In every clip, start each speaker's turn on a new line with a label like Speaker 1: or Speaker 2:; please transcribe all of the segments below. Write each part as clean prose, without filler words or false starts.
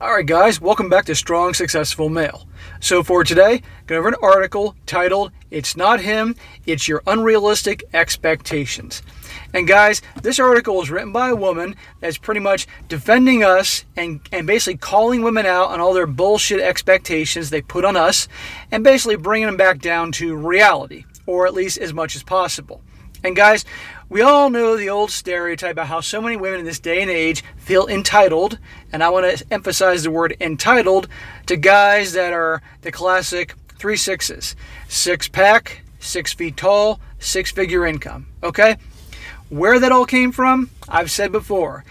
Speaker 1: Alright guys, welcome back to Strong Successful Male. So for today, go over an article titled, "It's Not Him, It's Your Unrealistic Expectations." And guys, this article is written by a woman that's pretty much defending us and basically calling women out on all their bullshit expectations they put on us and basically bringing them back down to reality, or at least as much as possible. And guys, we all know the old stereotype about how so many women in this day and age feel entitled, and I want to emphasize the word entitled, to guys that are the classic 3 6s. 6-pack, 6 feet tall, 6-figure income. Okay? Where that all came from, I've said before.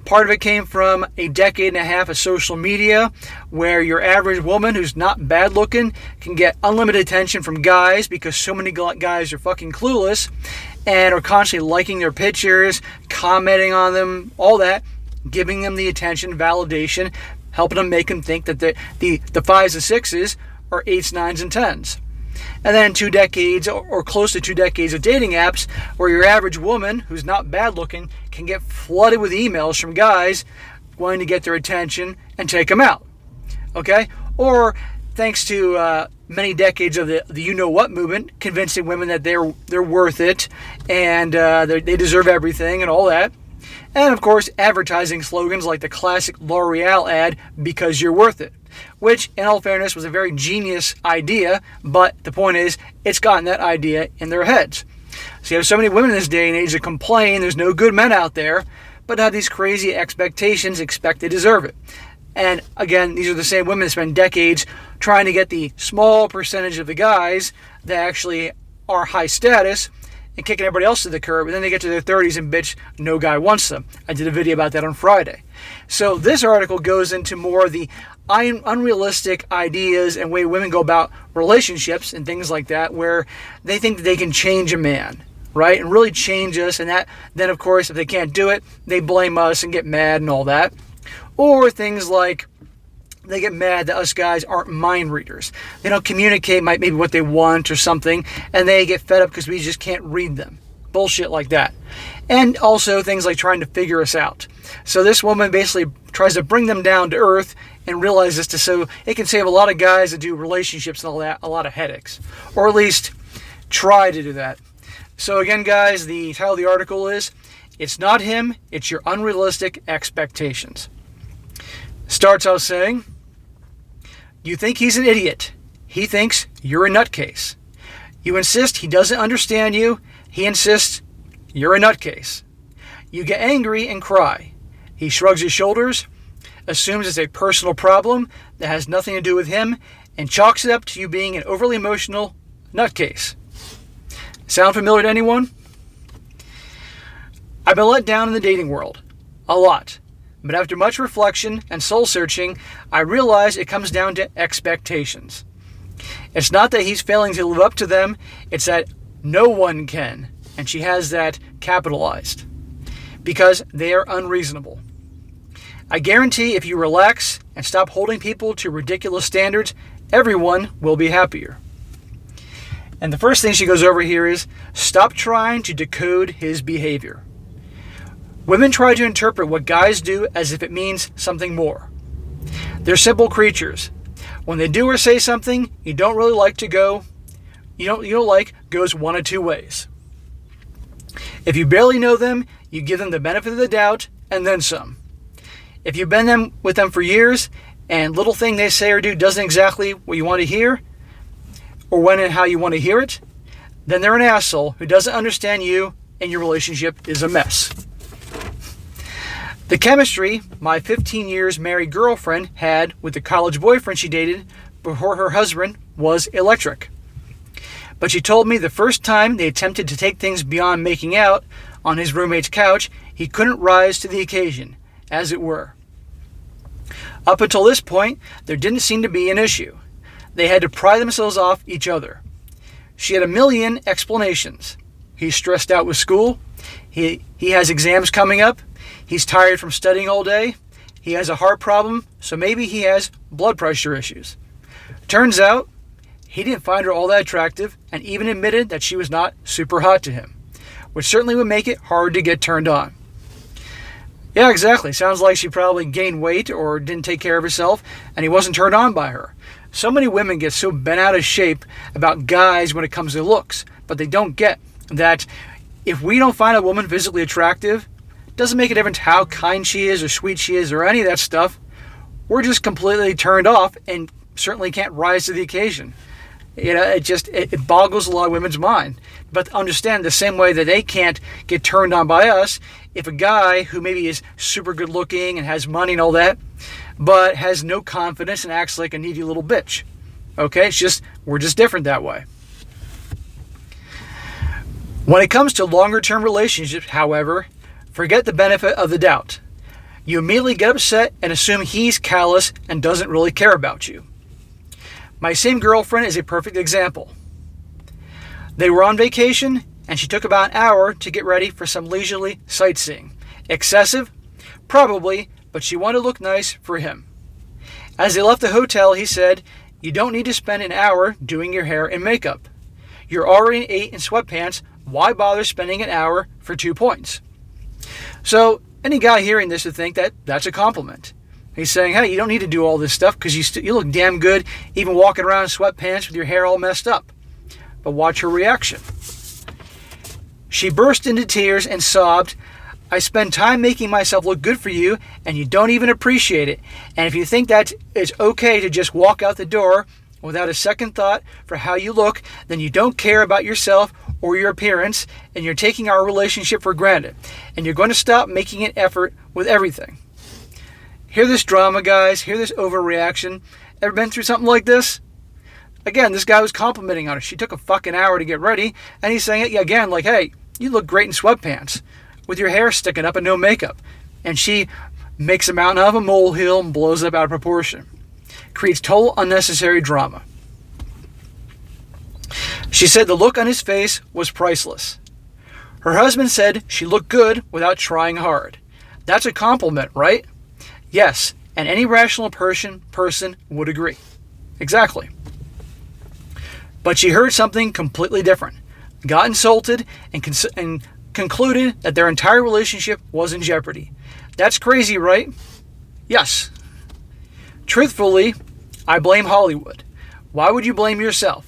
Speaker 1: Part of it came from a decade and a half of social media where your average woman who's not bad looking can get unlimited attention from guys because so many guys are fucking clueless and are constantly liking their pictures, commenting on them, all that, giving them the attention, validation, helping them make them think that the 5s and 6s are 8s, 9s, and 10s. And then 2 decades or close to 2 decades of dating apps where your average woman who's not bad looking can get flooded with emails from guys wanting to get their attention and take them out. Okay? Or thanks to many decades of the you-know-what movement, convincing women that they're worth it and they deserve everything and all that. And of course, advertising slogans like the classic L'Oreal ad, "Because you're worth it," which, in all fairness, was a very genius idea, but the point is, it's gotten that idea in their heads. So you have so many women in this day and age that complain there's no good men out there, but have these crazy expectations, expect they deserve it. And again, these are the same women that spend decades trying to get the small percentage of the guys that actually are high status and kicking everybody else to the curb, and then they get to their 30s and bitch, no guy wants them. I did a video about that on Friday. So this article goes into more of the unrealistic ideas and way women go about relationships and things like that, where they think that they can change a man, right? And really change us, and that then of course if they can't do it, they blame us and get mad and all that. Or things like they get mad that us guys aren't mind readers. They don't communicate maybe what they want or something, and they get fed up because we just can't read them. Bullshit like that. And also things like trying to figure us out. So this woman basically tries to bring them down to earth and realize this so it can save a lot of guys that do relationships and all that a lot of headaches. Or at least try to do that. So again, guys, the title of the article is, "It's Not Him, It's Your Unrealistic Expectations." Starts out saying, "You think he's an idiot. He thinks you're a nutcase. You insist he doesn't understand you. He insists you're a nutcase. You get angry and cry. He shrugs his shoulders, assumes it's a personal problem that has nothing to do with him, and chalks it up to you being an overly emotional nutcase." Sound familiar to anyone? I've been let down in the dating world. A lot. But after much reflection and soul-searching, I realize it comes down to expectations. It's not that he's failing to live up to them, it's that no one can, and she has that capitalized, because they are unreasonable. I guarantee if you relax and stop holding people to ridiculous standards, everyone will be happier. And the first thing she goes over here is, stop trying to decode his behavior. Women try to interpret what guys do as if it means something more. They're simple creatures. When they do or say something you don't really like goes one of 2 ways. If you barely know them, you give them the benefit of the doubt and then some. If you've been with them for years and little thing they say or do doesn't exactly what you want to hear or when and how you want to hear it, then they're an asshole who doesn't understand you and your relationship is a mess. The chemistry my 15 years married girlfriend had with the college boyfriend she dated before her husband was electric. But she told me the first time they attempted to take things beyond making out on his roommate's couch, he couldn't rise to the occasion, as it were. Up until this point, there didn't seem to be an issue. They had to pry themselves off each other. She had a million explanations. He's stressed out with school. He has exams coming up. He's tired from studying all day. He has a heart problem, so maybe he has blood pressure issues. Turns out, he didn't find her all that attractive and even admitted that she was not super hot to him, which certainly would make it hard to get turned on. Yeah, exactly. Sounds like she probably gained weight or didn't take care of herself, and he wasn't turned on by her. So many women get so bent out of shape about guys when it comes to looks, but they don't get that if we don't find a woman physically attractive, it doesn't make a difference how kind she is or sweet she is or any of that stuff. We're just completely turned off and certainly can't rise to the occasion. It boggles a lot of women's mind. But understand the same way that they can't get turned on by us, if a guy who maybe is super good looking and has money and all that, but has no confidence and acts like a needy little bitch. Okay? We're just different that way. When it comes to longer term relationships, however, forget the benefit of the doubt. You immediately get upset and assume he's callous and doesn't really care about you. My same girlfriend is a perfect example. They were on vacation, and she took about an hour to get ready for some leisurely sightseeing. Excessive? Probably, but she wanted to look nice for him. As they left the hotel, he said, "You don't need to spend an hour doing your hair and makeup. You're already in 8 in sweatpants. Why bother spending an hour for 2 points?" So, any guy hearing this would think that that's a compliment. He's saying, hey, you don't need to do all this stuff because you look damn good even walking around in sweatpants with your hair all messed up. But watch her reaction. She burst into tears and sobbed, "I spend time making myself look good for you and you don't even appreciate it. And if you think that it's okay to just walk out the door without a second thought for how you look, then you don't care about yourself or your appearance and you're taking our relationship for granted. And you're going to stop making an effort with everything." Hear this drama, guys. Hear this overreaction. Ever been through something like this? Again, this guy was complimenting on her. She took a fucking hour to get ready, and he's saying it again like, hey, you look great in sweatpants with your hair sticking up and no makeup. And she makes a mountain out of a molehill and blows it up out of proportion. Creates total unnecessary drama. She said the look on his face was priceless. Her husband said she looked good without trying hard. That's a compliment, right? Yes, and any rational person would agree. Exactly. But she heard something completely different, got insulted, and concluded that their entire relationship was in jeopardy. That's crazy, right? Yes. Truthfully, I blame Hollywood. Why would you blame yourself?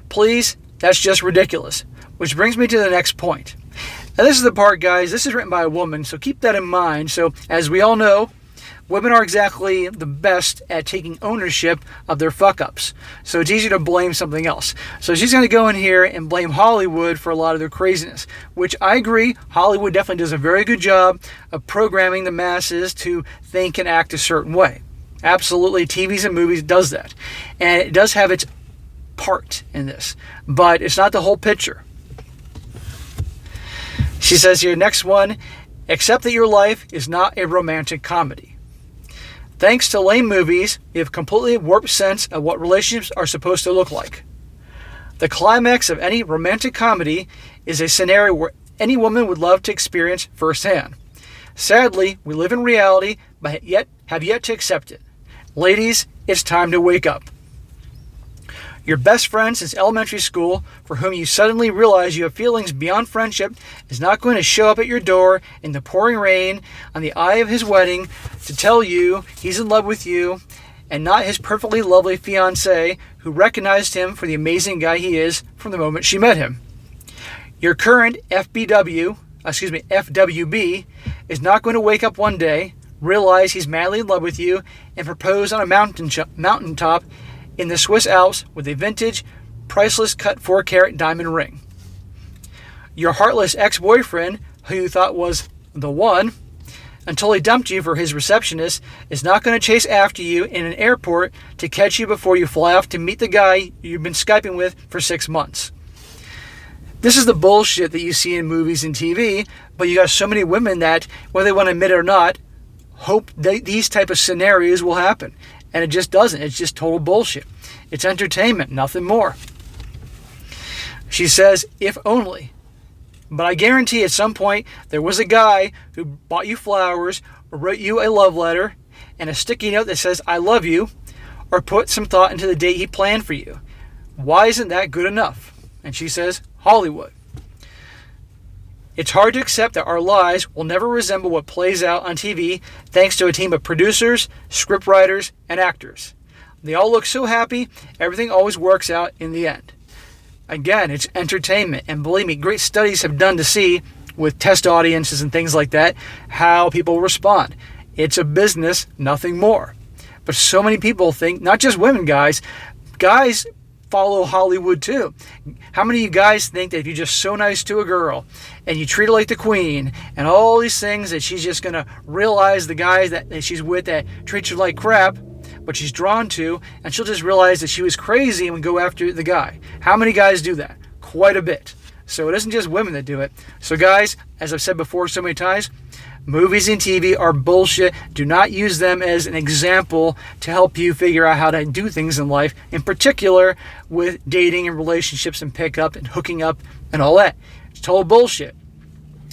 Speaker 1: Please, that's just ridiculous. Which brings me to the next point. Now this is the part, guys, this is written by a woman, so keep that in mind. So, as we all know, women are exactly the best at taking ownership of their fuck-ups. So it's easy to blame something else. So she's going to go in here and blame Hollywood for a lot of their craziness, which I agree, Hollywood definitely does a very good job of programming the masses to think and act a certain way. Absolutely, TVs and movies does that. And it does have its part in this, but it's not the whole picture. She says here, next one, accept that your life is not a romantic comedy. Thanks to lame movies, we have a completely warped sense of what relationships are supposed to look like. The climax of any romantic comedy is a scenario where any woman would love to experience firsthand. Sadly, we live in reality, but have yet to accept it. Ladies, it's time to wake up. Your best friend since elementary school, for whom you suddenly realize you have feelings beyond friendship, is not going to show up at your door in the pouring rain on the eve of his wedding to tell you he's in love with you, and not his perfectly lovely fiancée who recognized him for the amazing guy he is from the moment she met him. Your current FWB, is not going to wake up one day, realize he's madly in love with you, and propose on a mountaintop in the Swiss Alps with a vintage, priceless cut 4-carat diamond ring. Your heartless ex-boyfriend, who you thought was the one, until he dumped you for his receptionist, is not going to chase after you in an airport to catch you before you fly off to meet the guy you've been Skyping with for 6 months. This is the bullshit that you see in movies and TV, but you got so many women that, whether they want to admit it or not, hope that these type of scenarios will happen. And it just doesn't. It's just total bullshit. It's entertainment, nothing more. She says, if only. But I guarantee at some point there was a guy who bought you flowers or wrote you a love letter and a sticky note that says, I love you, or put some thought into the date he planned for you. Why isn't that good enough? And she says, Hollywood. It's hard to accept that our lives will never resemble what plays out on TV thanks to a team of producers, scriptwriters, and actors. They all look so happy, everything always works out in the end. Again, it's entertainment, and believe me, great studies have done to see, with test audiences and things like that, how people respond. It's a business, nothing more. But so many people think, not just women, guys follow Hollywood too. How many of you guys think that if you're just so nice to a girl and you treat her like the queen and all these things, that she's just going to realize the guys that she's with that treat her like crap, but she's drawn to, and she'll just realize that she was crazy and would go after the guy? How many guys do that? Quite a bit. So it isn't just women that do it. So guys, as I've said before so many times, movies and TV are bullshit. Do not use them as an example to help you figure out how to do things in life, in particular with dating and relationships and pickup and hooking up and all that. It's total bullshit.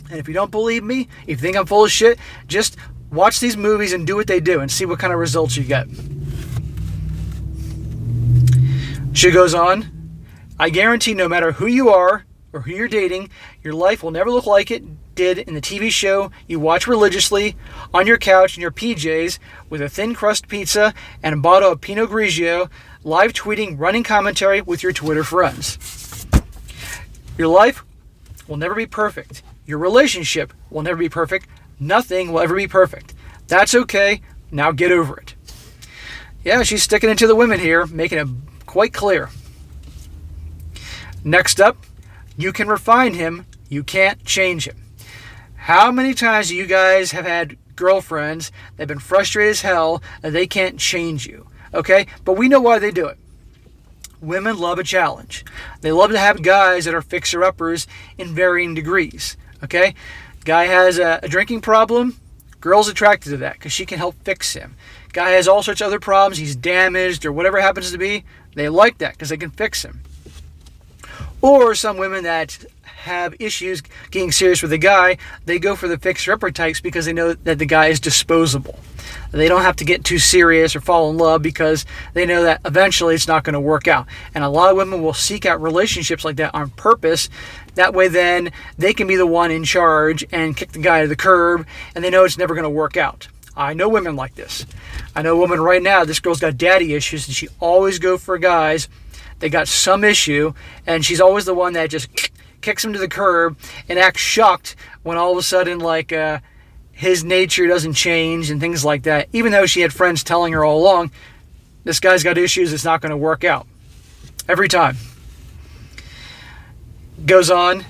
Speaker 1: And if you don't believe me, if you think I'm full of shit, just watch these movies and do what they do and see what kind of results you get. She goes on, I guarantee no matter who you are or who you're dating, your life will never look like it did in the TV show you watch religiously on your couch in your PJs with a thin crust pizza and a bottle of Pinot Grigio, live tweeting running commentary with your Twitter friends. Your life will never be perfect. Your relationship will never be perfect. Nothing will ever be perfect. That's okay. Now get over it. Yeah, she's sticking it to the women here, making it quite clear. Next up, you can refine him. You can't change him. How many times do you guys have had girlfriends that have been frustrated as hell that they can't change you? Okay? But we know why they do it. Women love a challenge. They love to have guys that are fixer-uppers in varying degrees. Okay? Guy has a drinking problem. Girl's attracted to that because she can help fix him. Guy has all sorts of other problems. He's damaged or whatever it happens to be. They like that because they can fix him. Or some women that have issues getting serious with a guy, they go for the fixer-upper types because they know that the guy is disposable. They don't have to get too serious or fall in love because they know that eventually it's not going to work out. And a lot of women will seek out relationships like that on purpose. That way then they can be the one in charge and kick the guy to the curb, and they know it's never going to work out. I know women like this. I know a woman right now, this girl's got daddy issues, and she always go for guys that got some issue, and she's always the one that just kicks him to the curb and acts shocked when all of a sudden his nature doesn't change and things like that, even though she had friends telling her all along, this guy's got issues, it's not going to work out. Every time. Goes on,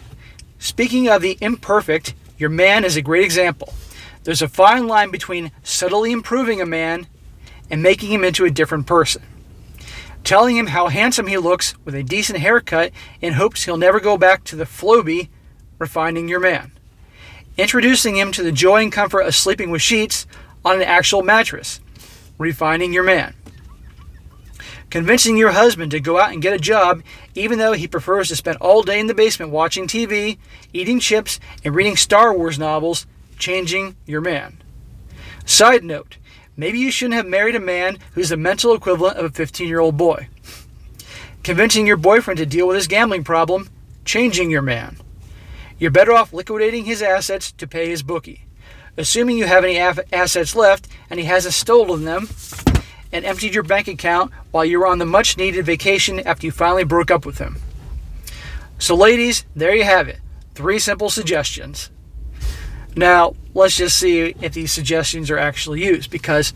Speaker 1: speaking of the imperfect, your man is a great example. There's a fine line between subtly improving a man and making him into a different person. Telling him how handsome he looks with a decent haircut in hopes he'll never go back to the Floby, refining your man. Introducing him to the joy and comfort of sleeping with sheets on an actual mattress, refining your man. Convincing your husband to go out and get a job even though he prefers to spend all day in the basement watching TV, eating chips, and reading Star Wars novels, changing your man. Side note, maybe you shouldn't have married a man who's the mental equivalent of a 15-year-old boy. Convincing your boyfriend to deal with his gambling problem, changing your man. You're better off liquidating his assets to pay his bookie. Assuming you have any assets left and he hasn't stolen them and emptied your bank account while you were on the much-needed vacation after you finally broke up with him. So ladies, there you have it. 3 simple suggestions. Now, let's just see if these suggestions are actually used, because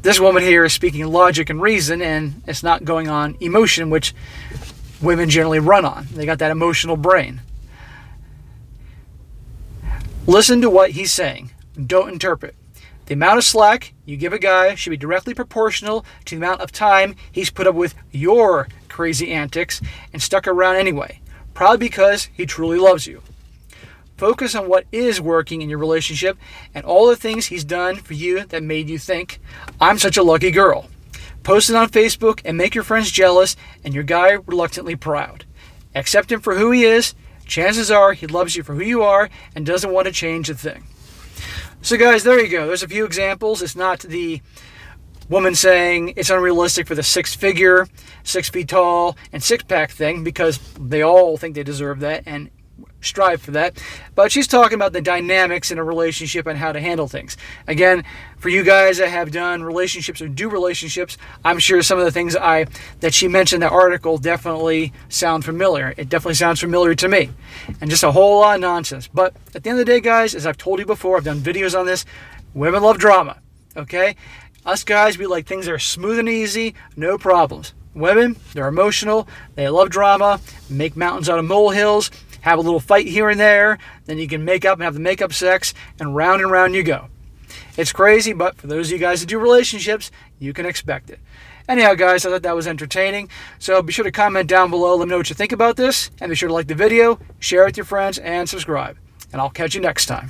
Speaker 1: this woman here is speaking logic and reason, and it's not going on emotion, which women generally run on. They got that emotional brain. Listen to what he's saying. Don't interpret. The amount of slack you give a guy should be directly proportional to the amount of time he's put up with your crazy antics and stuck around anyway, probably because he truly loves you. Focus on what is working in your relationship and all the things he's done for you that made you think, I'm such a lucky girl. Post it on Facebook and make your friends jealous and your guy reluctantly proud. Accept him for who he is. Chances are he loves you for who you are and doesn't want to change a thing. So guys, there you go. There's a few examples. It's not the woman saying it's unrealistic for the 6 feet tall, and 6-pack thing, because they all think they deserve that, and strive for that. But she's talking about the dynamics in a relationship and how to handle things. Again, for you guys that have done relationships or do relationships, I'm sure some of the things that she mentioned in that article definitely sound familiar. It definitely sounds familiar to me. And just a whole lot of nonsense. But at the end of the day, guys, as I've told you before, I've done videos on this, women love drama, okay? Us guys, we like things that are smooth and easy, no problems. Women, they're emotional, they love drama, make mountains out of molehills, have a little fight here and there, then you can make up and have the makeup sex, and round you go. It's crazy, but for those of you guys that do relationships, you can expect it. Anyhow, guys, I thought that was entertaining. So be sure to comment down below, let me know what you think about this, and be sure to like the video, share it with your friends, and subscribe. And I'll catch you next time.